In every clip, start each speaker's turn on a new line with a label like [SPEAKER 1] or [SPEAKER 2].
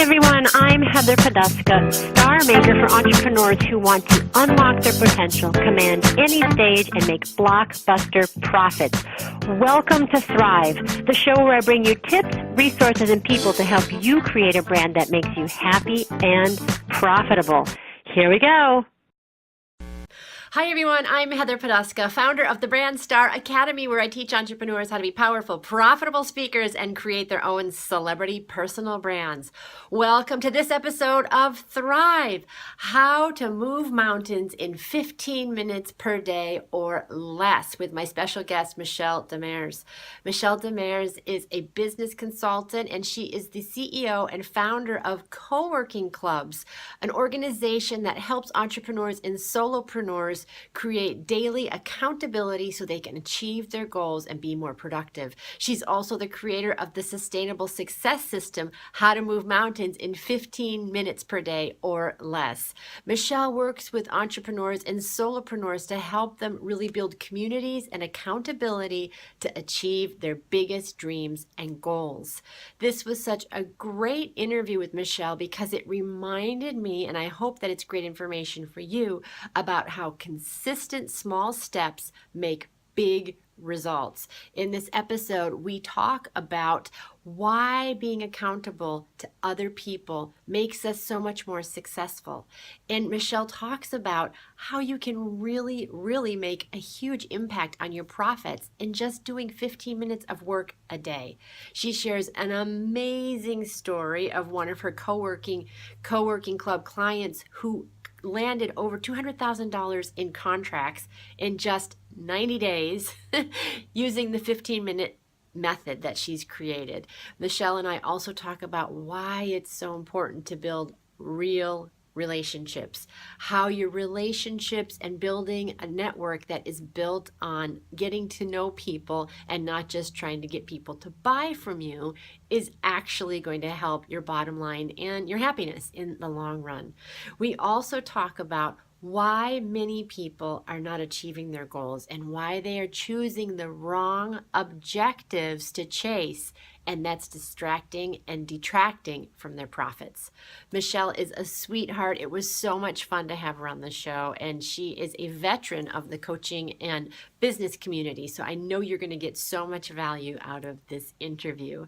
[SPEAKER 1] everyone, I'm Heather Poduska, Star Maker for entrepreneurs who want to unlock their potential, command any stage, and make blockbuster profits. Welcome to Thrive, the show where I bring you tips, resources, and people to help you create a brand that makes you happy and profitable. Here we go.
[SPEAKER 2] Hi everyone, I'm Heather Poduska, founder of the Brand Star Academy, where I teach entrepreneurs how to be powerful, profitable speakers and create their own celebrity personal brands. Welcome to this episode of Thrive, how to move mountains in 15 minutes per day or less, with my special guest, Michelle Demers. Michelle Demers is a business consultant and she is the CEO and founder of Coworking Clubs, an organization that helps entrepreneurs and solopreneurs create daily accountability so they can achieve their goals and be more productive. She's also the creator of the Sustainable Success System, How to Move Mountains in 15 minutes per day or less. Michelle works with entrepreneurs and solopreneurs to help them really build communities and accountability to achieve their biggest dreams and goals. This was such a great interview with Michelle because it reminded me, and I hope that it's great information for you, about how consistent small steps make big results. In this episode, we talk about why being accountable to other people makes us so much more successful. And Michelle talks about how you can really make a huge impact on your profits in just doing 15 minutes of work a day. She shares an amazing story of one of her coworking club clients who landed over $200,000 in contracts in just 90 days using the 15-minute method that she's created. Michelle and I also talk about why it's so important to build real relationships, how your relationships and building a network that is built on getting to know people and not just trying to get people to buy from you is actually going to help your bottom line and your happiness in the long run. We also talk about why many people are not achieving their goals and why they are choosing the wrong objectives to chase, and that's distracting and detracting from their profits. Michelle is a sweetheart. It was so much fun to have her on the show, and she is a veteran of the coaching and business community, so I know you're going to get so much value out of this interview.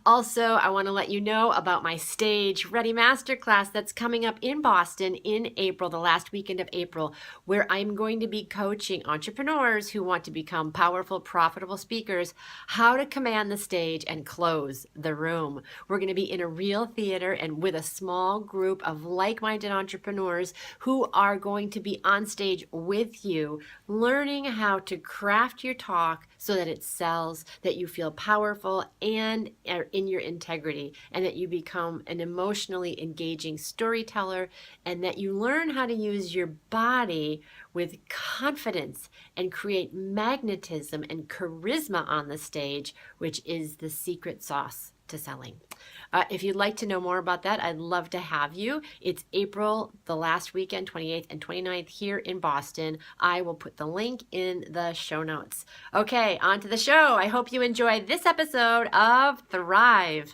[SPEAKER 2] Also, I want to let you know about my Stage Ready Masterclass that's coming up in Boston in April, the last weekend of April, where I'm going to be coaching entrepreneurs who want to become powerful, profitable speakers, how to command the stage and close the room. We're going to be in a real theater and with a small group of like-minded entrepreneurs who are going to be on stage with you, learning how to craft your talk so that it sells, that you feel powerful and are in your integrity, and that you become an emotionally engaging storyteller, and that you learn how to use your body with confidence and create magnetism and charisma on the stage, which is the secret sauce to selling. If you'd like to know more about that, I'd love to have you. It's April, the last weekend, 28th and 29th here in Boston. I will put the link in the show notes. Okay, on to the show. I hope you enjoy this episode of Thrive.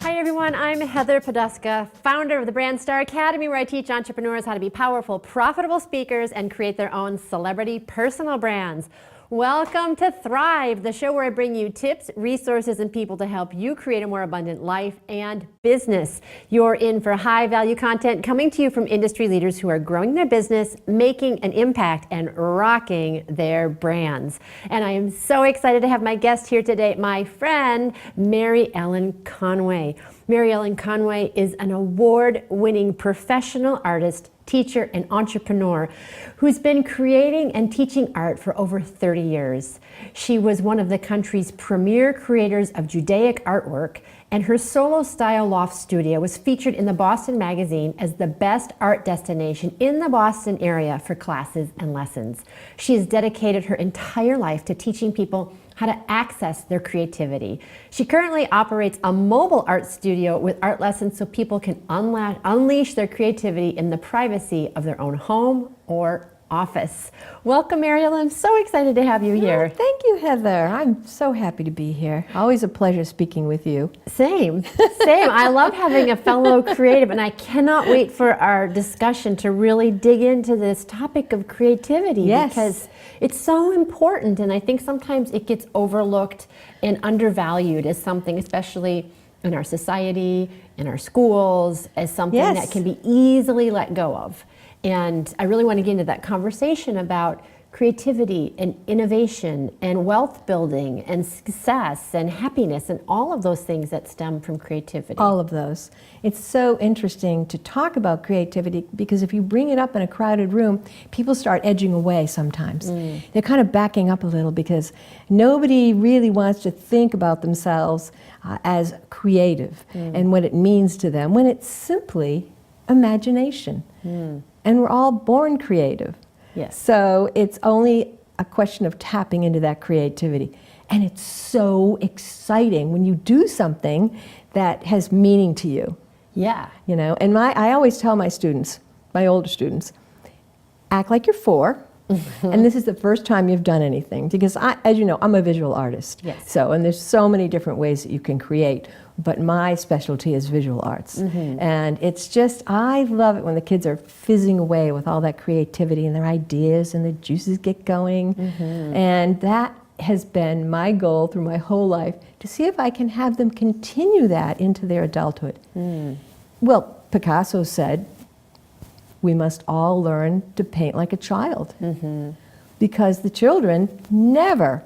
[SPEAKER 2] Hi everyone, I'm Heather Poduska, founder of the Brand Star Academy, where I teach entrepreneurs how to be powerful, profitable speakers and create their own celebrity personal brands. Welcome to Thrive, the show where I bring you tips, resources, and people to help you create a more abundant life and business. You're in for high-value content coming to you from industry leaders who are growing their business, making an impact, and rocking their brands. And I am so excited to have my guest here today, my friend, Mary Ellen Conway. Mary Ellen Conway is an award-winning professional artist, teacher, and entrepreneur who's been creating and teaching art for over 30 years. She was one of the country's premier creators of Judaic artwork, and her solo-style loft studio was featured in the Boston Magazine as the best art destination in the Boston area for classes and lessons. She has dedicated her entire life to teaching people how to access their creativity. She currently operates a mobile art studio with art lessons so people can unleash their creativity in the privacy of their own home or office. Welcome, Ariel. I'm so excited to have you here.
[SPEAKER 3] Oh, thank you, Heather. I'm so happy to be here. Always a pleasure speaking with you.
[SPEAKER 2] Same. I love having a fellow creative, and I cannot wait for our discussion to really dig into this topic of creativity.
[SPEAKER 3] Yes.
[SPEAKER 2] Because it's so important, and I think sometimes it gets overlooked and undervalued as something, especially in our society, in our schools, as something
[SPEAKER 3] Yes.
[SPEAKER 2] that can be easily let go of. And I really want to get into that conversation about creativity and innovation and wealth building and success and happiness and all of those things that stem from creativity.
[SPEAKER 3] All of those. It's so interesting to talk about creativity because if you bring it up in a crowded room, people start edging away sometimes. They're kind of backing up a little because nobody really wants to think about themselves as creative and what it means to them when it's simply imagination. And we're all born creative.
[SPEAKER 2] Yes.
[SPEAKER 3] So it's only a question of tapping into that creativity. And it's so exciting when you do something that has meaning to you.
[SPEAKER 2] Yeah.
[SPEAKER 3] You know, and I always tell my students, my older students, act like you're 4, and this is the first time you've done anything. Because as you know, I'm a visual artist.
[SPEAKER 2] Yes.
[SPEAKER 3] So, and there's so many different ways that you can create, but my specialty is visual arts. And it's just, I love it when the kids are fizzing away with all that creativity and their ideas and the juices get going. And that has been my goal through my whole life, to see if I can have them continue that into their adulthood. Well, Picasso said, we must all learn to paint like a child. Because the children never,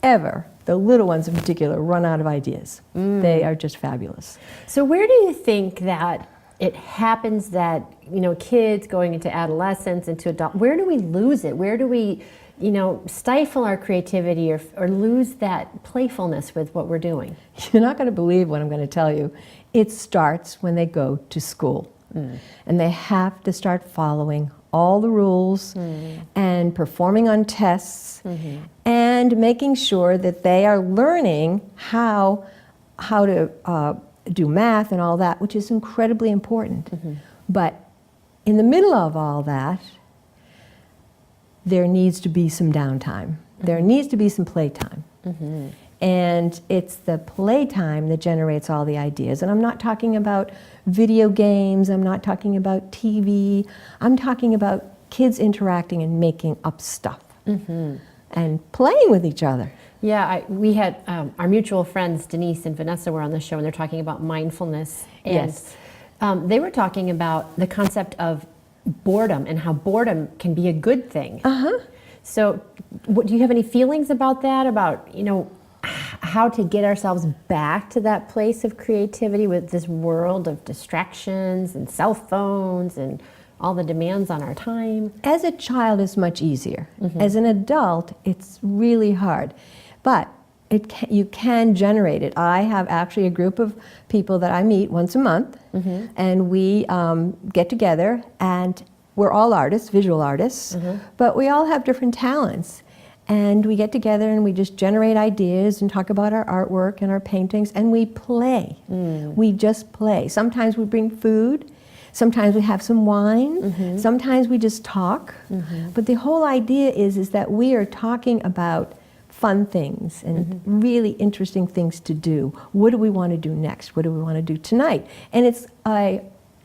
[SPEAKER 3] ever, the little ones in particular, run out of ideas. They are just fabulous.
[SPEAKER 2] So where do you think that it happens that, you know, kids going into adolescence, into adult, where do we lose it? Where do we, you know, stifle our creativity or lose that playfulness with what we're doing?
[SPEAKER 3] You're not going to believe what I'm going to tell you. It starts when they go to school. And they have to start following all the rules and performing on tests and making sure that they are learning how to do math and all that, which is incredibly important. But in the middle of all that, there needs to be some downtime. There needs to be some playtime. And it's the playtime that generates all the ideas. And I'm not talking about video games, I'm not talking about TV, I'm talking about kids interacting and making up stuff and playing with each other.
[SPEAKER 2] Yeah, we had our mutual friends, Denise and Vanessa, were on the show, and they're talking about mindfulness. And
[SPEAKER 3] Yes.
[SPEAKER 2] they were talking about the concept of boredom and how boredom can be a good thing. So do you have any feelings about that, about, you know, how to get ourselves back to that place of creativity with this world of distractions and cell phones and all the demands on our time?
[SPEAKER 3] As a child, it's much easier. As an adult, it's really hard. But you can generate it. I have actually a group of people that I meet once a month, and we get together, and we're all artists, visual artists, but we all have different talents. And we get together and we just generate ideas and talk about our artwork and our paintings, and we play. We just play. Sometimes we bring food, sometimes we have some wine, sometimes we just talk. But the whole idea is that we are talking about fun things and really interesting things to do. What do we want to do next? What do we want to do tonight? And it's a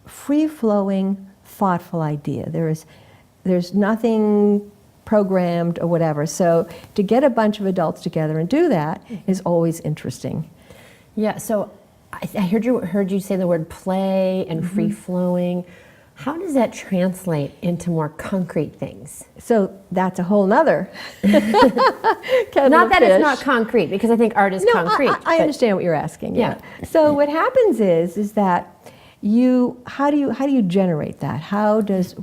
[SPEAKER 3] free-flowing, thoughtful idea. There's nothing programmed or whatever. So to get a bunch of adults together and do that is always interesting.
[SPEAKER 2] Yeah, so I heard you say the word play and free-flowing. How does that translate into more concrete things?
[SPEAKER 3] So that's a whole nother kettle
[SPEAKER 2] Not
[SPEAKER 3] of
[SPEAKER 2] that
[SPEAKER 3] fish.
[SPEAKER 2] it's not concrete, because I think art is concrete.
[SPEAKER 3] I
[SPEAKER 2] but-
[SPEAKER 3] understand what you're asking.
[SPEAKER 2] Yeah.
[SPEAKER 3] So what happens is that how do you generate that?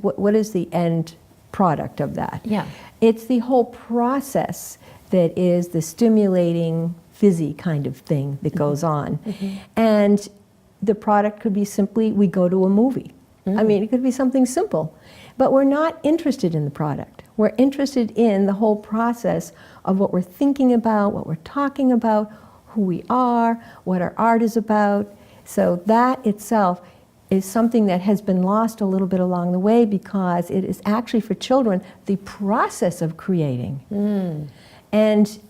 [SPEAKER 3] What is the end product of that?
[SPEAKER 2] Yeah.
[SPEAKER 3] It's the whole process that is the stimulating, fizzy kind of thing that goes on. And the product could be simply, we go to a movie. I mean, it could be something simple. But we're not interested in the product. We're interested in the whole process of what we're thinking about, what we're talking about, who we are, what our art is about. So that itself is something that has been lost a little bit along the way, because it is actually for children the process of creating. And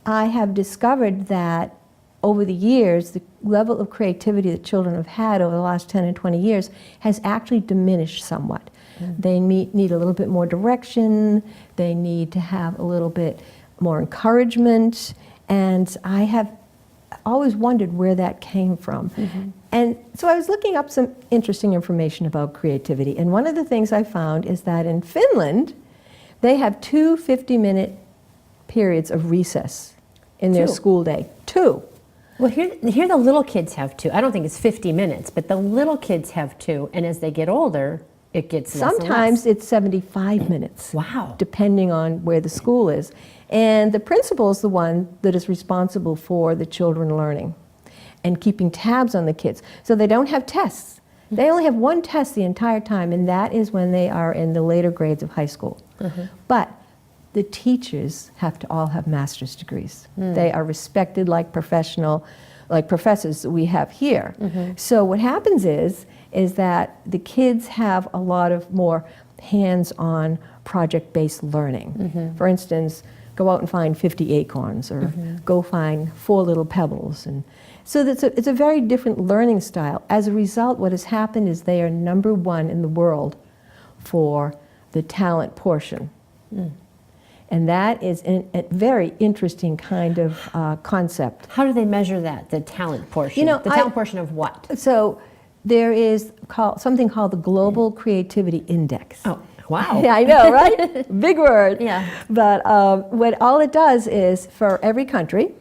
[SPEAKER 3] I have discovered that over the years, the level of creativity that children have had over the last 10 and 20 years has actually diminished somewhat. They need a little bit more direction, they need to have a little bit more encouragement, and I have always wondered where that came from. And so I was looking up some interesting information about creativity, and one of the things I found is that in Finland, they have 2 50-minute periods of recess in their school day. 2.
[SPEAKER 2] Well, here the little kids have 2. I don't think it's 50 minutes, but the little kids have 2, and as they get older, it gets less and
[SPEAKER 3] Sometimes
[SPEAKER 2] less.
[SPEAKER 3] it's 75 minutes.
[SPEAKER 2] Wow.
[SPEAKER 3] Depending on where the school is. And the principal is the one that is responsible for the children learning and keeping tabs on the kids. So they don't have tests. They only have 1 test the entire time, and that is when they are in the later grades of high school. But the teachers have to all have master's degrees. They are respected like professors that we have here. So what happens is that the kids have a lot of more hands-on project-based learning. For instance, go out and find 50 acorns, or go find 4 little pebbles. And so it's a very different learning style. As a result, what has happened is they are #1 in the world for the talent portion. And that is a very interesting kind of concept.
[SPEAKER 2] How do they measure that, the talent portion?
[SPEAKER 3] You know,
[SPEAKER 2] the talent portion of what?
[SPEAKER 3] So there is something called the Global Creativity Index.
[SPEAKER 2] Oh, wow.
[SPEAKER 3] Yeah, I know, right? Big word.
[SPEAKER 2] Yeah.
[SPEAKER 3] But what all it does is, for every country,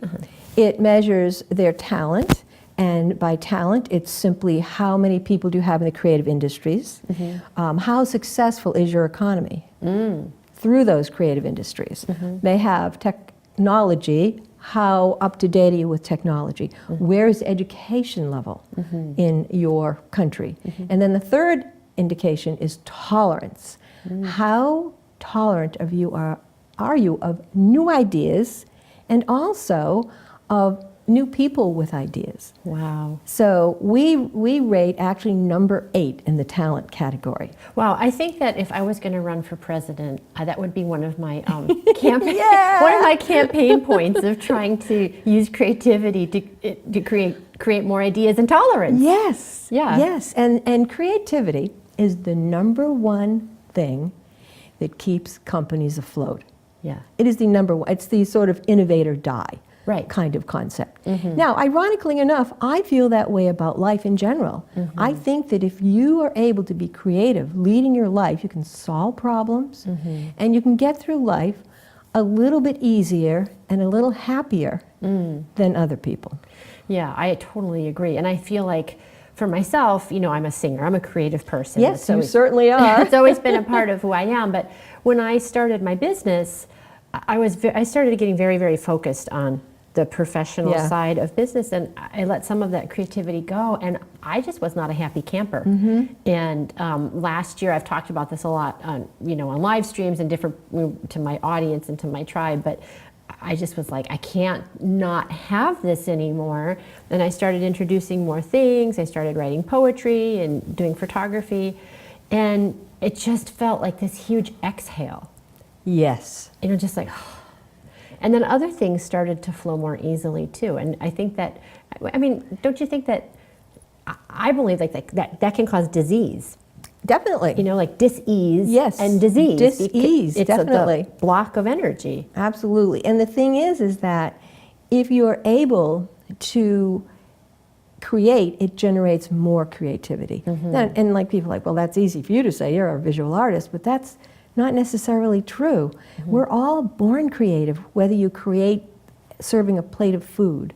[SPEAKER 3] it measures their talent. And by talent, it's simply how many people do you have in the creative industries. How successful is your economy through those creative industries. They have technology. How up to date are you with technology? Where is education level in your country? And then the third indication is tolerance. How tolerant of you are you of new ideas, and also of new people with ideas?
[SPEAKER 2] Wow.
[SPEAKER 3] So we rate actually #8 in the talent category.
[SPEAKER 2] Wow, I think that if I was going to run for president, that would be one of my one of my campaign points, of trying to use creativity to create more ideas and tolerance.
[SPEAKER 3] Yes.
[SPEAKER 2] Yeah.
[SPEAKER 3] Yes, and creativity is the #1 thing that keeps companies afloat.
[SPEAKER 2] Yeah.
[SPEAKER 3] It is the #1. It's the sort of innovator die.
[SPEAKER 2] Right.
[SPEAKER 3] Kind of concept. Now, ironically enough, I feel that way about life in general. I think that if you are able to be creative, leading your life, you can solve problems, and you can get through life a little bit easier and a little happier than other people.
[SPEAKER 2] Yeah, I totally agree. And I feel like, for myself, I'm a singer. I'm a creative person.
[SPEAKER 3] Yes, you certainly are.
[SPEAKER 2] It's always been a part of who I am. But when I started my business, I started getting very, very focused on the professional side of business, and I let some of that creativity go, and I just was not a happy camper. And last year, I've talked about this a lot on live streams and different to my audience and to my tribe, but I just was like, I can't not have this anymore. And I started introducing more things. I started writing poetry and doing photography, and it just felt like this huge exhale.
[SPEAKER 3] Yes.
[SPEAKER 2] Just like, and then other things started to flow more easily too. And I think that, don't you think that, I believe that can cause disease.
[SPEAKER 3] Definitely.
[SPEAKER 2] Like dis-ease.
[SPEAKER 3] Yes.
[SPEAKER 2] And disease.
[SPEAKER 3] Dis-ease,
[SPEAKER 2] it's
[SPEAKER 3] definitely.
[SPEAKER 2] The block of energy.
[SPEAKER 3] Absolutely. And the thing is that if you're able to create, it generates more creativity. And like people are like, well, that's easy for you to say, you're a visual artist, but that's not necessarily true. We're all born creative, whether you create serving a plate of food,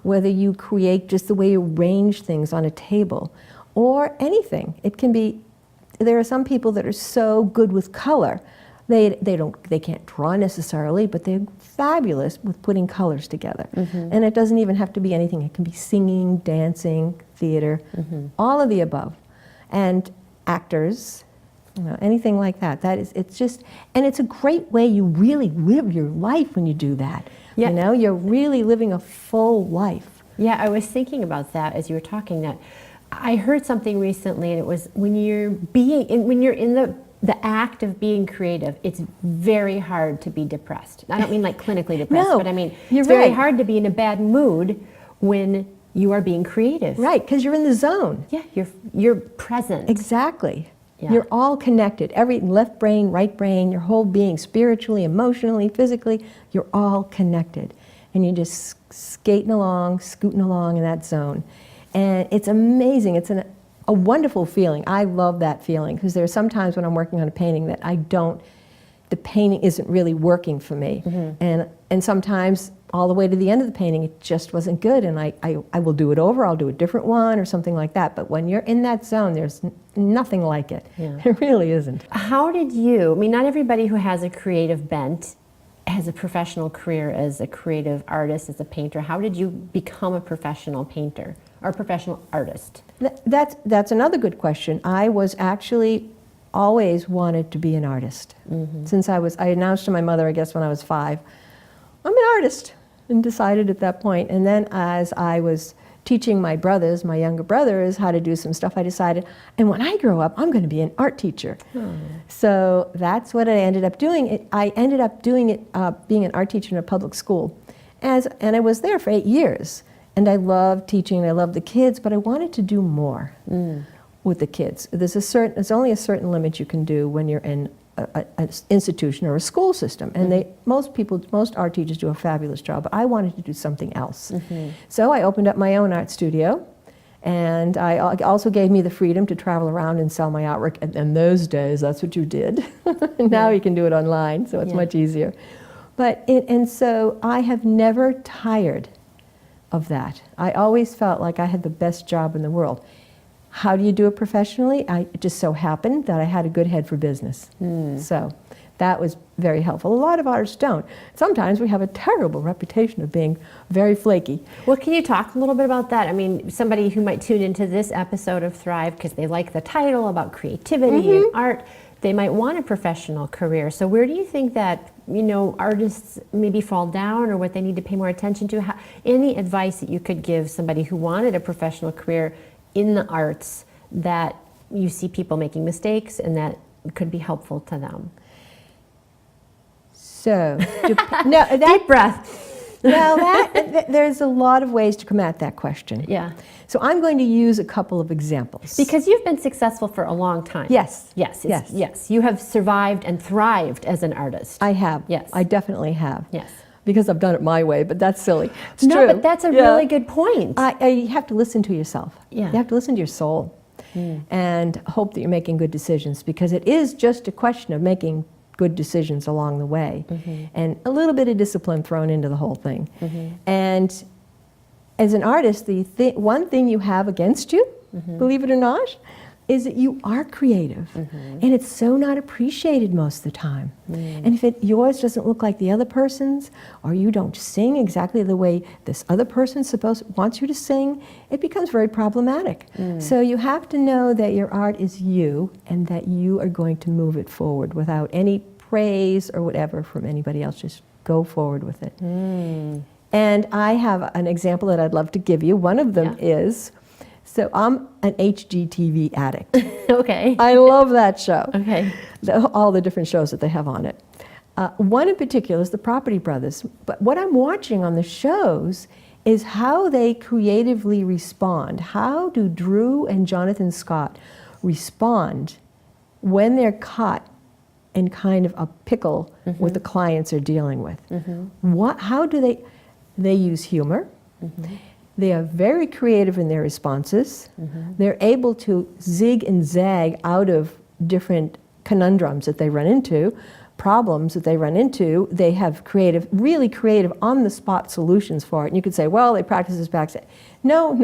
[SPEAKER 3] whether you create just the way you arrange things on a table, or anything. It can be, there are some people that are so good with color, they can't draw necessarily, but they're fabulous with putting colors together. And it doesn't even have to be anything. It can be singing, dancing, theater, all of the above. And actors, anything like that. It's just, and it's a great way you really live your life when you do that.
[SPEAKER 2] Yeah.
[SPEAKER 3] You're really living a full life.
[SPEAKER 2] Yeah, I was thinking about that as you were talking, that I heard something recently, and it was when you're in the act of being creative, it's very hard to be depressed. I don't mean like clinically depressed,
[SPEAKER 3] No,
[SPEAKER 2] but I mean
[SPEAKER 3] you're
[SPEAKER 2] it's very
[SPEAKER 3] right.
[SPEAKER 2] hard to be in a bad mood when you are being creative.
[SPEAKER 3] Right, because you're in the zone.
[SPEAKER 2] Yeah, you're present.
[SPEAKER 3] Exactly.
[SPEAKER 2] Yeah.
[SPEAKER 3] You're all connected. Every left brain, right brain, your whole being, spiritually, emotionally, physically, you're all connected. And you're just skating along, scooting along in that zone. And it's amazing. It's a wonderful feeling. I love that feeling because there are some times when I'm working on a painting that the painting isn't really working for me. And sometimes all the way to the end of the painting, it just wasn't good. And I will do it over, I'll do a different one or something like that. But when you're in that zone, there's nothing like it.
[SPEAKER 2] Yeah.
[SPEAKER 3] It really isn't.
[SPEAKER 2] How did you, I mean, not everybody who has a creative bent has a professional career as a creative artist, as a painter. How did you become a professional painter or a professional artist?
[SPEAKER 3] That's another good question. I was actually always wanted to be an artist. Since I announced to my mother, I guess when I was 5, I'm an artist, and decided at that point. And then as I was teaching my younger brothers, how to do some stuff, I decided, and when I grow up, I'm going to be an art teacher. So that's what I ended up doing. I ended up doing it, being an art teacher in a public school. And I was there for 8 years. And I loved teaching, I loved the kids, but I wanted to do more with the kids. There's only a certain limit you can do when you're in an institution or a school system. And most art teachers do a fabulous job, but I wanted to do something else. So I opened up my own art studio, and I also gave me the freedom to travel around and sell my artwork. And in those days, that's what you did. Now you can do it online, so it's much easier. And so I have never tired of that. I always felt like I had the best job in the world. How do you do it professionally? It just so happened that I had a good head for business. So that was very helpful. A lot of artists don't. Sometimes we have a terrible reputation of being very flaky.
[SPEAKER 2] Well, can you talk a little bit about that? I mean, somebody who might tune into this episode of Thrive because they like the title about creativity and art, they might want a professional career. So where do you think that, artists maybe fall down, or what they need to pay more attention to? Any advice that you could give somebody who wanted a professional career in the arts that you see people making mistakes and that could be helpful to them?
[SPEAKER 3] So,
[SPEAKER 2] Deep breath.
[SPEAKER 3] Well, there's a lot of ways to come at that question.
[SPEAKER 2] Yeah.
[SPEAKER 3] So I'm going to use a couple of examples.
[SPEAKER 2] Because you've been successful for a long time.
[SPEAKER 3] Yes.
[SPEAKER 2] Yes. You have survived and thrived as an artist.
[SPEAKER 3] I have.
[SPEAKER 2] Yes.
[SPEAKER 3] I definitely have.
[SPEAKER 2] Yes.
[SPEAKER 3] Because I've done it my way, but that's silly. It's
[SPEAKER 2] no,
[SPEAKER 3] true.
[SPEAKER 2] but that's a really good point.
[SPEAKER 3] You have to listen to yourself.
[SPEAKER 2] Yeah.
[SPEAKER 3] You have to listen to your soul and hope that you're making good decisions, because it is just a question of making good decisions along the way and a little bit of discipline thrown into the whole thing. And as an artist, one thing you have against you, believe it or not, is that you are creative, and it's so not appreciated most of the time. And if yours doesn't look like the other person's, or you don't sing exactly the way this other person wants you to sing, it becomes very problematic. So you have to know that your art is you, and that you are going to move it forward without any praise or whatever from anybody else. Just go forward with it. And I have an example that I'd love to give you. One of them is, so I'm an HGTV addict.
[SPEAKER 2] Okay.
[SPEAKER 3] I love that show.
[SPEAKER 2] Okay.
[SPEAKER 3] All the different shows that they have on it. One in particular is the Property Brothers. But what I'm watching on the shows is how they creatively respond. How do Drew and Jonathan Scott respond when they're caught in kind of a pickle with the clients they're dealing with? How do they use humor? They are very creative in their responses. They're able to zig and zag out of different conundrums that they run into, problems that they run into. They have really creative on-the-spot solutions for it. And you could say, well, they practice this back. No,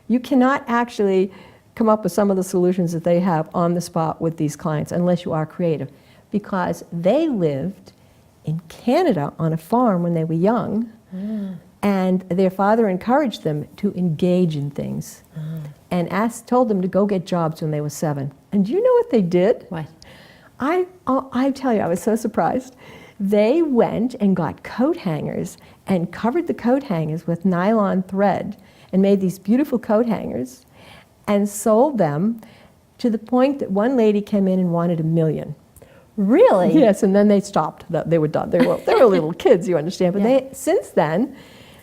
[SPEAKER 3] you cannot actually come up with some of the solutions that they have on the spot with these clients unless you are creative, because they lived in Canada on a farm when they were young. And their father encouraged them to engage in things and told them to go get jobs when they were 7. And do you know what they did?
[SPEAKER 2] What?
[SPEAKER 3] I tell you, I was so surprised. They went and got coat hangers and covered the coat hangers with nylon thread and made these beautiful coat hangers. and sold them to the point that one lady came in and wanted $1 million.
[SPEAKER 2] Really?
[SPEAKER 3] Yes, and then they stopped. They were done. They were little kids, you understand. But
[SPEAKER 2] Yeah.
[SPEAKER 3] since then,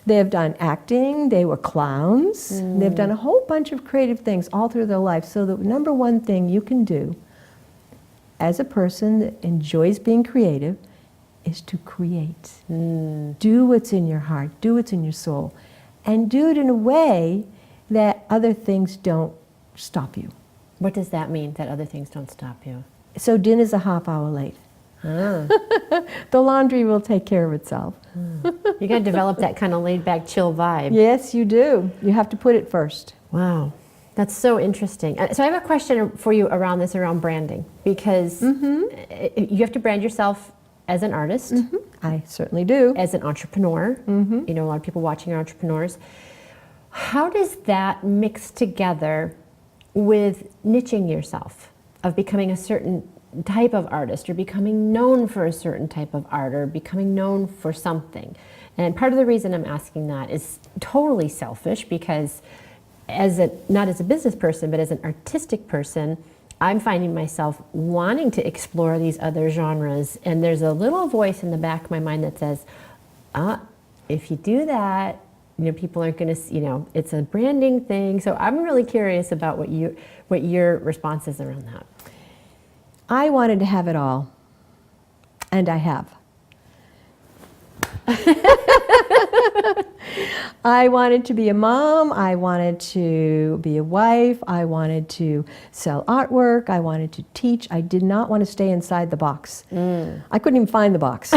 [SPEAKER 3] they have done acting. They were clowns. They've done a whole bunch of creative things all through their life. So the number one thing you can do as a person that enjoys being creative is to create. Do what's in your heart. Do what's in your soul. And do it in a way that other things don't stop you.
[SPEAKER 2] What does that mean, that other things don't stop you?
[SPEAKER 3] So dinner's a half hour late.
[SPEAKER 2] Ah.
[SPEAKER 3] The laundry will take care of itself.
[SPEAKER 2] You got to develop that kind of laid-back, chill vibe.
[SPEAKER 3] Yes, you do. You have to put it first.
[SPEAKER 2] Wow, that's so interesting. So I have a question for you around branding, because you have to brand yourself as an artist,
[SPEAKER 3] I certainly do.
[SPEAKER 2] as an entrepreneur. You know, a lot of people watching are entrepreneurs. How does that mix together with niching yourself, of becoming a certain type of artist, or becoming known for a certain type of art, or becoming known for something? And part of the reason I'm asking that is totally selfish, because not as a business person, but as an artistic person, I'm finding myself wanting to explore these other genres, and there's a little voice in the back of my mind that says, if you do that, you know, people aren't going to, it's a branding thing. So I'm really curious about what your response is around that.
[SPEAKER 3] I wanted to have it all, and I have. I wanted to be a mom, I wanted to be a wife, I wanted to sell artwork, I wanted to teach. I did not want to stay inside the box. I couldn't even find the box.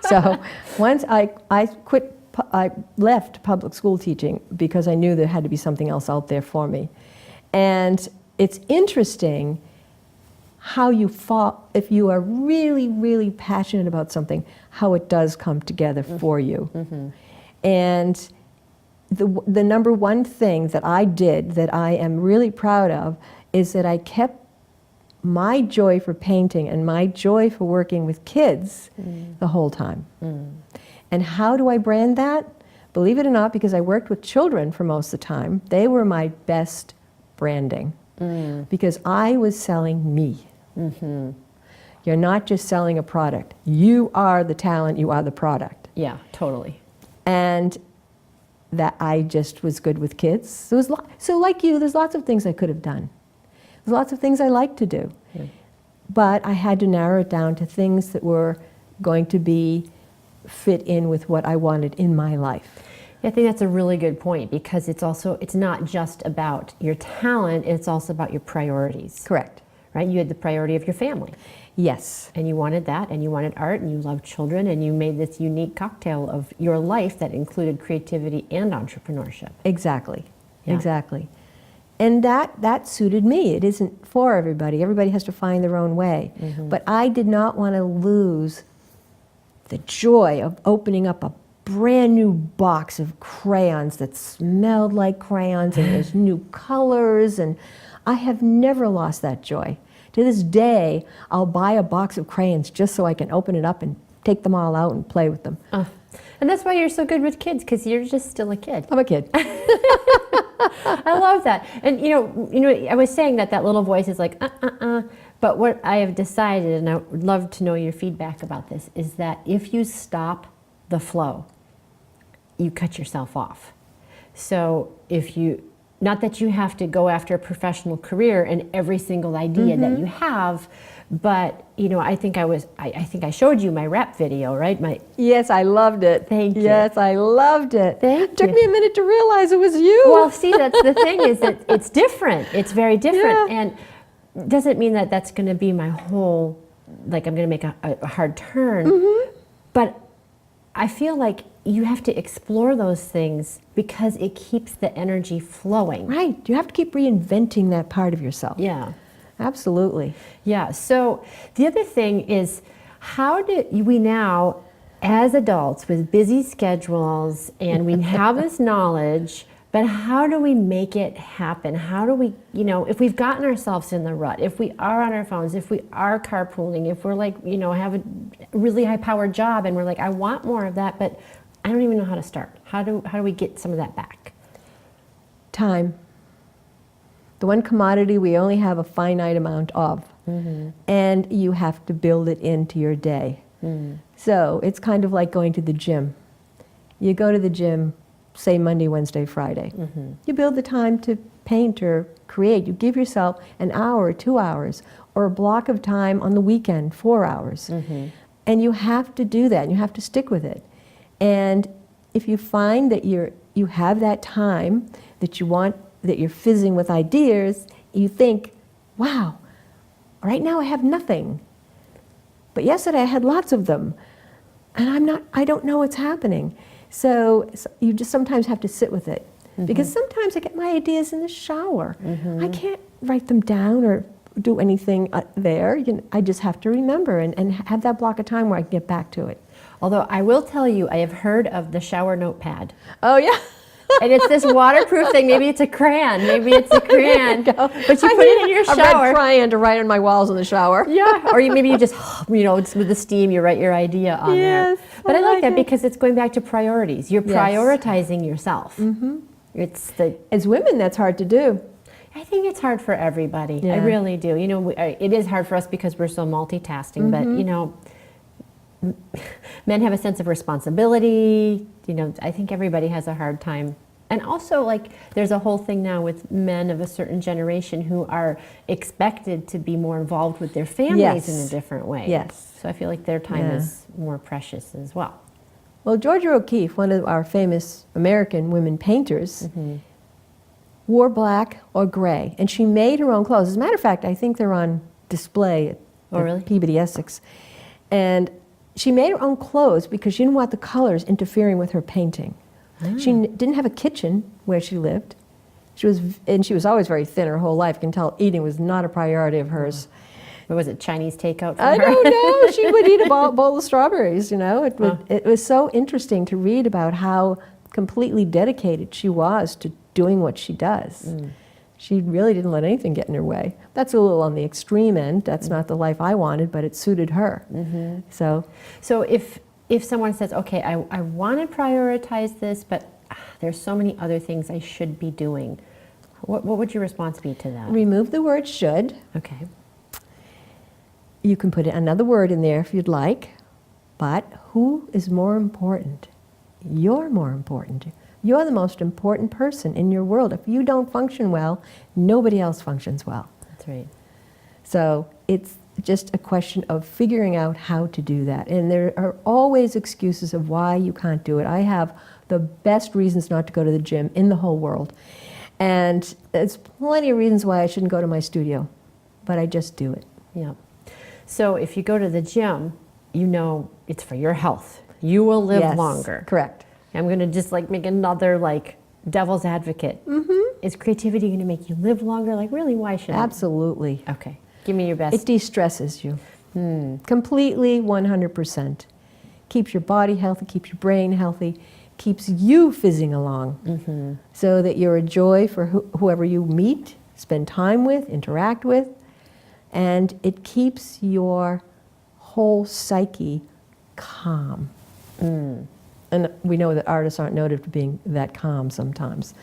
[SPEAKER 3] So once I left public school teaching because I knew there had to be something else out there for me. And it's interesting how you fall, if you are really, really passionate about something, how it does come together for you. And the number one thing that I did that I am really proud of is that I kept my joy for painting and my joy for working with kids the whole time. And how do I brand that? Believe it or not, because I worked with children for most of the time, they were my best branding. Because I was selling me. You're not just selling a product. You are the talent, you are the product.
[SPEAKER 2] Yeah, totally.
[SPEAKER 3] And that I just was good with kids. So like you, there's lots of things I could have done. There's lots of things I like to do. But I had to narrow it down to things that were going to fit in with what I wanted in my life.
[SPEAKER 2] I think that's a really good point, because it's not just about your talent, it's also about your priorities.
[SPEAKER 3] Correct.
[SPEAKER 2] Right? You had the priority of your family.
[SPEAKER 3] Yes.
[SPEAKER 2] And you wanted that, and you wanted art, and you loved children, and you made this unique cocktail of your life that included creativity and entrepreneurship.
[SPEAKER 3] Exactly.
[SPEAKER 2] Yeah.
[SPEAKER 3] Exactly. And that suited me. It isn't for everybody. Everybody has to find their own way. But I did not want to lose the joy of opening up a brand new box of crayons that smelled like crayons, and there's new colors, and I have never lost that joy. To this day, I'll buy a box of crayons just so I can open it up and take them all out and play with them.
[SPEAKER 2] And that's why you're so good with kids, because you're just still a kid.
[SPEAKER 3] I'm a kid.
[SPEAKER 2] I love that. And you know, I was saying that little voice is like, But what I have decided, and I would love to know your feedback about this, is that if you stop the flow, you cut yourself off. So not that you have to go after a professional career and every single idea that you have, but I think I showed you my rap video, right?
[SPEAKER 3] Yes, I loved it.
[SPEAKER 2] Thank you.
[SPEAKER 3] Yes, I loved it.
[SPEAKER 2] Thank
[SPEAKER 3] Took
[SPEAKER 2] you.
[SPEAKER 3] me a minute to realize it was you.
[SPEAKER 2] Well, see, that's the thing, is that it's different. It's very different.
[SPEAKER 3] Yeah.
[SPEAKER 2] And doesn't mean that that's going to be my whole, like I'm going to make a hard turn. But I feel like you have to explore those things because it keeps the energy flowing.
[SPEAKER 3] Right. You have to keep reinventing that part of yourself.
[SPEAKER 2] Yeah.
[SPEAKER 3] Absolutely.
[SPEAKER 2] Yeah. So the other thing is, how do we now, as adults with busy schedules, and we have this knowledge, but how do we make it happen? How do we, if we've gotten ourselves in the rut, if we are on our phones, if we are carpooling, if we're like, have a really high-powered job and we're like, I want more of that, but I don't even know how to start. How do we get some of that back?
[SPEAKER 3] Time. the one commodity we only have a finite amount of. And you have to build it into your day. So it's kind of like going to the gym. You go to the gym, say Monday, Wednesday, Friday. You build the time to paint or create. You give yourself an hour or 2 hours or a block of time on the weekend, 4 hours. And you have to do that, and you have to stick with it. And if you find that you have that time that you want, that you're fizzing with ideas, you think, wow, right now I have nothing. But yesterday I had lots of them. And I don't know what's happening. So you just sometimes have to sit with it. Because sometimes I get my ideas in the shower. I can't write them down or do anything there. I just have to remember and have that block of time where I can get back to it.
[SPEAKER 2] Although I will tell you, I have heard of the shower notepad.
[SPEAKER 3] Oh, yeah.
[SPEAKER 2] And it's this waterproof thing. Maybe it's a crayon. Maybe it's a crayon. But you put it in your shower.
[SPEAKER 3] A red crayon to write on my walls in the shower.
[SPEAKER 2] Yeah. Or maybe you just, it's with the steam, you write your idea on there. But I like that because it's going back to priorities. You're prioritizing yourself.
[SPEAKER 3] As women, that's hard to do.
[SPEAKER 2] I think it's hard for everybody. I really do. It is hard for us because we're so multitasking. But, men have a sense of responsibility. I think everybody has a hard time. And also, there's a whole thing now with men of a certain generation who are expected to be more involved with their families in a different way.
[SPEAKER 3] Yes.
[SPEAKER 2] So I feel like their time is more precious as well.
[SPEAKER 3] Well, Georgia O'Keeffe, one of our famous American women painters, wore black or gray. And she made her own clothes. As a matter of fact, I think they're on display at Peabody Essex. And she made her own clothes because she didn't want the colors interfering with her painting. She didn't have a kitchen where she lived. She was always very thin her whole life. You can tell eating was not a priority of hers.
[SPEAKER 2] What was it, Chinese takeout for her?
[SPEAKER 3] I don't know. She would eat a bowl of strawberries, It was so interesting to read about how completely dedicated she was to doing what she does. She really didn't let anything get in her way. That's a little on the extreme end. That's not the life I wanted, but it suited her. So
[SPEAKER 2] if someone says, okay, I want to prioritize this, but there's so many other things I should be doing, what would your response be to that?
[SPEAKER 3] Remove the word should.
[SPEAKER 2] Okay.
[SPEAKER 3] You can put another word in there if you'd like, but who is more important? You're more important. You're the most important person in your world. If you don't function well, nobody else functions well.
[SPEAKER 2] That's right.
[SPEAKER 3] So it's just a question of figuring out how to do that. And there are always excuses of why you can't do it. I have the best reasons not to go to the gym in the whole world. And there's plenty of reasons why I shouldn't go to my studio, but I just do it.
[SPEAKER 2] Yeah. So if you go to the gym, it's for your health. You will live longer.
[SPEAKER 3] Correct.
[SPEAKER 2] I'm going to just make another devil's advocate. Is creativity going to make you live longer? Really, why should it?
[SPEAKER 3] Absolutely.
[SPEAKER 2] Okay. Give me your best.
[SPEAKER 3] It de-stresses you. Completely, 100%. Keeps your body healthy, keeps your brain healthy, keeps you fizzing along. So that you're a joy for whoever you meet, spend time with, interact with, and it keeps your whole psyche calm. And we know that artists aren't noted for being that calm sometimes,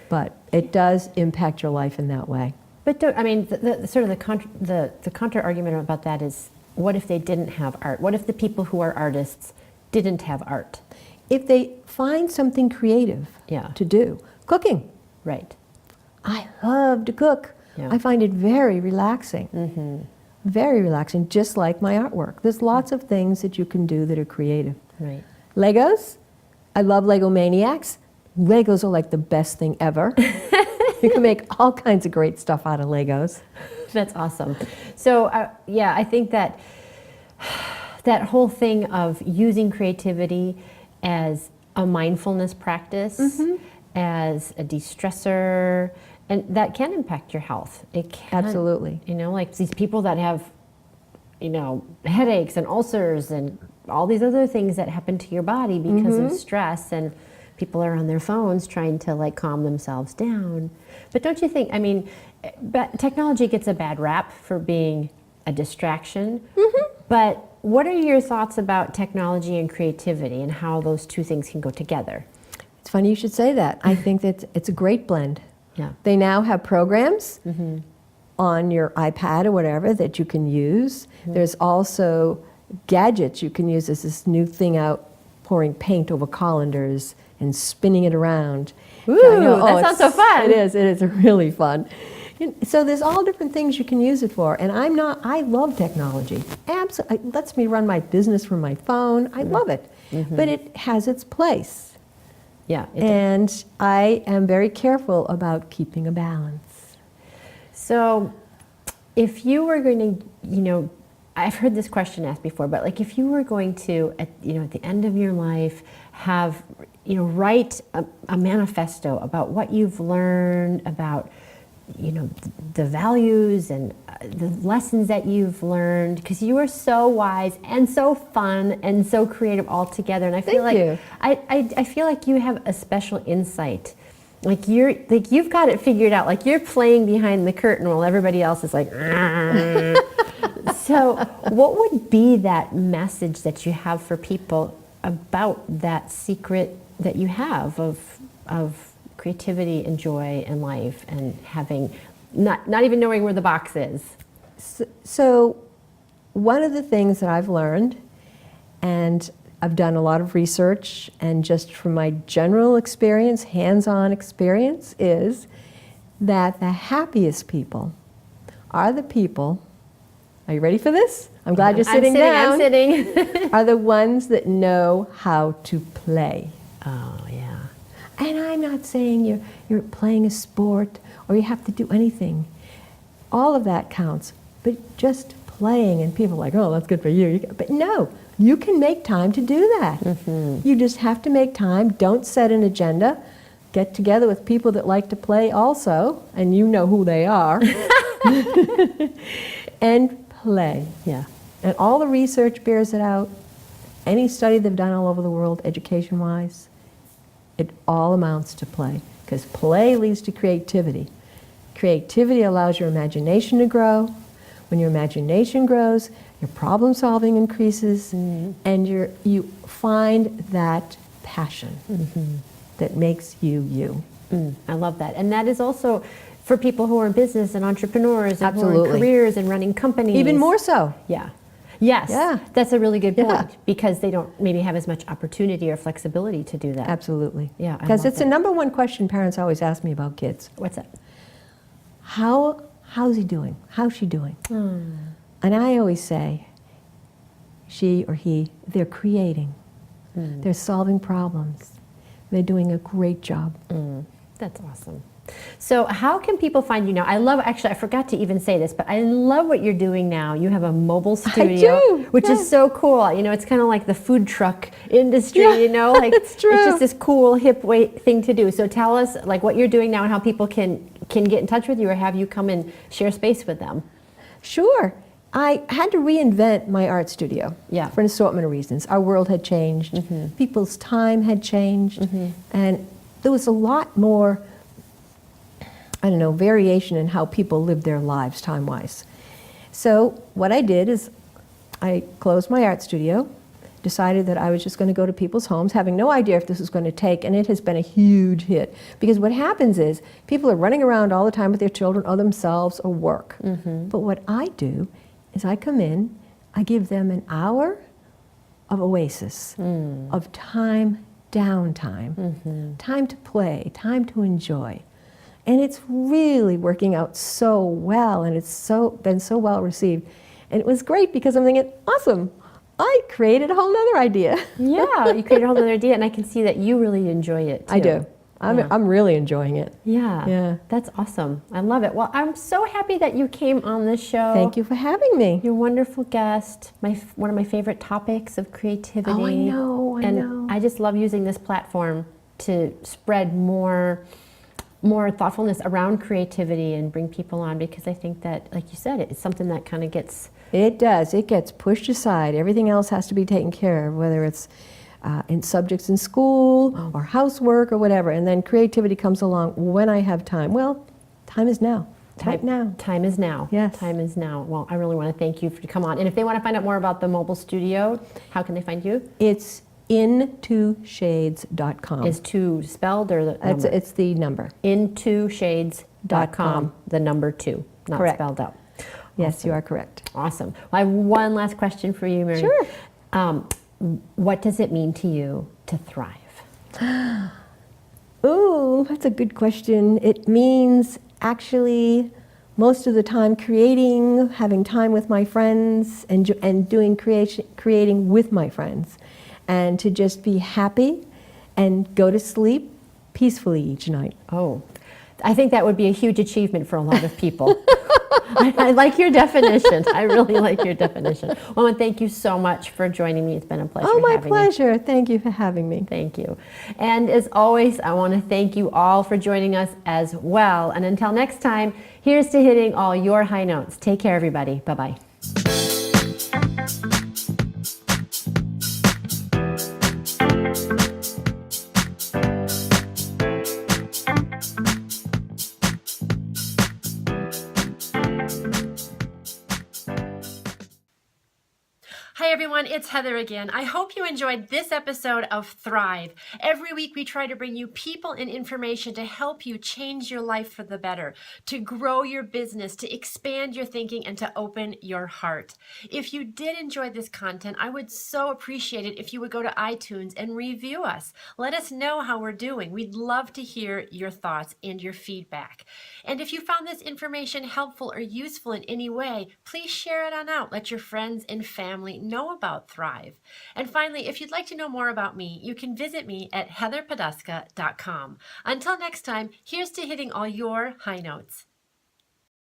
[SPEAKER 3] but it does impact your life in that way.
[SPEAKER 2] But the counter argument about that is, what if they didn't have art? What if the people who are artists didn't have art?
[SPEAKER 3] If they find something creative to do, cooking.
[SPEAKER 2] Right.
[SPEAKER 3] I love to cook.
[SPEAKER 2] Yeah.
[SPEAKER 3] I find it very relaxing. Very relaxing, just like my artwork. There's lots of things that you can do that are creative.
[SPEAKER 2] Right.
[SPEAKER 3] Legos. I love Lego Maniacs. Legos are the best thing ever. You can make all kinds of great stuff out of Legos.
[SPEAKER 2] That's awesome. So I think that whole thing of using creativity as a mindfulness practice, as a de-stressor, and that can impact your health. It can.
[SPEAKER 3] Absolutely.
[SPEAKER 2] These people that have, headaches and ulcers and all these other things that happen to your body because of stress, and people are on their phones trying to calm themselves down. But don't you think, technology gets a bad rap for being a distraction, but what are your thoughts about technology and creativity and how those two things can go together?
[SPEAKER 3] It's funny you should say that. I think that it's a great blend.
[SPEAKER 2] Yeah.
[SPEAKER 3] They now have programs on your iPad or whatever that you can use. There's also gadgets you can use. There's this new thing out, pouring paint over colanders and spinning it around.
[SPEAKER 2] Ooh, that sounds so fun.
[SPEAKER 3] It is really fun. So there's all different things you can use it for. And I love technology. Absolutely, it lets me run my business from my phone. I love it. But it has its place.
[SPEAKER 2] Yeah.
[SPEAKER 3] And I am very careful about keeping a balance.
[SPEAKER 2] So if you were going to, I've heard this question asked before, but like if you were going to, at the end of your life, have, write a manifesto about what you've learned, about, the values and the lessons that you've learned, because you are so wise and so fun and so creative all together. And I feel I feel like you have a special insight. Like you've got it figured out. Like you're playing behind the curtain while everybody else is like. So, what would be that message that you have for people about that secret that you have of creativity and joy in life and having not even knowing where the box is?
[SPEAKER 3] So, one of the things that I've learned, and I've done a lot of research, and just from my general experience, hands-on experience, is that the happiest people are the people. Are you ready for this? I'm glad you're sitting down.
[SPEAKER 2] I'm sitting.
[SPEAKER 3] Are the ones that know how to play.
[SPEAKER 2] Oh, yeah.
[SPEAKER 3] And I'm not saying you're playing a sport or you have to do anything. All of that counts. But just playing, and people are like, oh, that's good for you. But no, you can make time to do that. You just have to make time. Don't set an agenda. Get together with people that like to play also, and you know who they are. And play.
[SPEAKER 2] Yeah.
[SPEAKER 3] And all the research bears it out. Any study they've done all over the world, education-wise, it all amounts to play. Because play leads to creativity. Creativity allows your imagination to grow. When your imagination grows, your problem solving increases, and you find that passion that makes you.
[SPEAKER 2] I love that. And that is also for people who are in business and entrepreneurs and who are in
[SPEAKER 3] Absolutely.
[SPEAKER 2] careers and running companies.
[SPEAKER 3] Even more so.
[SPEAKER 2] Yeah. Yes.
[SPEAKER 3] Yeah.
[SPEAKER 2] That's a really good point,
[SPEAKER 3] Yeah.
[SPEAKER 2] because they don't maybe have as much opportunity or flexibility to do that.
[SPEAKER 3] Absolutely.
[SPEAKER 2] Yeah, I
[SPEAKER 3] Because
[SPEAKER 2] love
[SPEAKER 3] it's the number one question parents always ask me about kids.
[SPEAKER 2] What's that?
[SPEAKER 3] How's he doing? How's she doing? And I always say, she or he, they're creating. They're solving problems. They're doing a great job.
[SPEAKER 2] That's awesome. So how can people find you now? Actually, I forgot to even say this, but I love what you're doing now. You have a mobile studio, which is so cool. It's kind of like the food truck industry, like
[SPEAKER 3] it's true.
[SPEAKER 2] It's just this cool, hip thing to do. So tell us like what you're doing now and how people can get in touch with you or have you come and share space with them.
[SPEAKER 3] Sure. I had to reinvent my art studio
[SPEAKER 2] Yeah.
[SPEAKER 3] for an assortment of reasons. Our world had changed. People's time had changed. And there was a lot more, variation in how people live their lives time-wise. So what I did is I closed my art studio, decided that I was just going to go to people's homes, having no idea if this was going to take, and it has been a huge hit. Because what happens is people are running around all the time with their children or themselves or work. But what I do is I come in, I give them an hour of oasis, of time, downtime, time to play, time to enjoy. And it's really working out so well, and it's been so well received. And it was great because I'm thinking, awesome, I created a whole nother idea.
[SPEAKER 2] Yeah, you created a whole other idea, and I can see that you really enjoy it too.
[SPEAKER 3] I do. I'm really enjoying it.
[SPEAKER 2] Yeah, that's awesome. I love it. Well, I'm so happy that you came on this show.
[SPEAKER 3] Thank you for having me.
[SPEAKER 2] You're a wonderful guest. One of my favorite topics of creativity.
[SPEAKER 3] Oh, I know.
[SPEAKER 2] And I just love using this platform to spread more thoughtfulness around creativity and bring people on, because I think that, like you said, it's something that kind of gets...
[SPEAKER 3] It does. It gets pushed aside. Everything else has to be taken care of, whether it's in subjects in school or housework or whatever. And then creativity comes along when I have time. Well, time is now. Right now.
[SPEAKER 2] Time is now.
[SPEAKER 3] Yes.
[SPEAKER 2] Time is now. Well, I really want to thank you for coming on. And if they want to find out more about the mobile studio, how can they find you?
[SPEAKER 3] It's intoshades.com.
[SPEAKER 2] Is two spelled or the number?
[SPEAKER 3] It's the number.
[SPEAKER 2] Intoshades.com, the number 2, not
[SPEAKER 3] Correct.
[SPEAKER 2] spelled out.
[SPEAKER 3] Yes,
[SPEAKER 2] Awesome.
[SPEAKER 3] you are correct.
[SPEAKER 2] Awesome. Well, I have one last question for you, Mary.
[SPEAKER 3] Sure.
[SPEAKER 2] What does it mean to you to thrive?
[SPEAKER 3] Ooh, that's a good question. It means actually most of the time creating, having time with my friends, and doing creating with my friends, and to just be happy and go to sleep peacefully each night.
[SPEAKER 2] Oh, I think that would be a huge achievement for a lot of people. I like your definition. I really like your definition. Well, and thank you so much for joining me. It's been a pleasure
[SPEAKER 3] Oh, my
[SPEAKER 2] having you.
[SPEAKER 3] pleasure. Thank you for having me.
[SPEAKER 2] Thank you. And as always, I want to thank you all for joining us as well. And until next time, here's to hitting all your high notes. Take care, everybody. Bye-bye. Hi everyone, it's Heather again. I hope you enjoyed this episode of Thrive. Every week we try to bring you people and information to help you change your life for the better, to grow your business, to expand your thinking, and to open your heart. If you did enjoy this content, I would so appreciate it if you would go to iTunes and review us. Let us know how we're doing. We'd love to hear your thoughts and your feedback. And if you found this information helpful or useful in any way, please share it on out. Let your friends and family know about Thrive. And finally, if you'd like to know more about me, you can visit me at heatherpoduska.com. Until next time, here's to hitting all your high notes.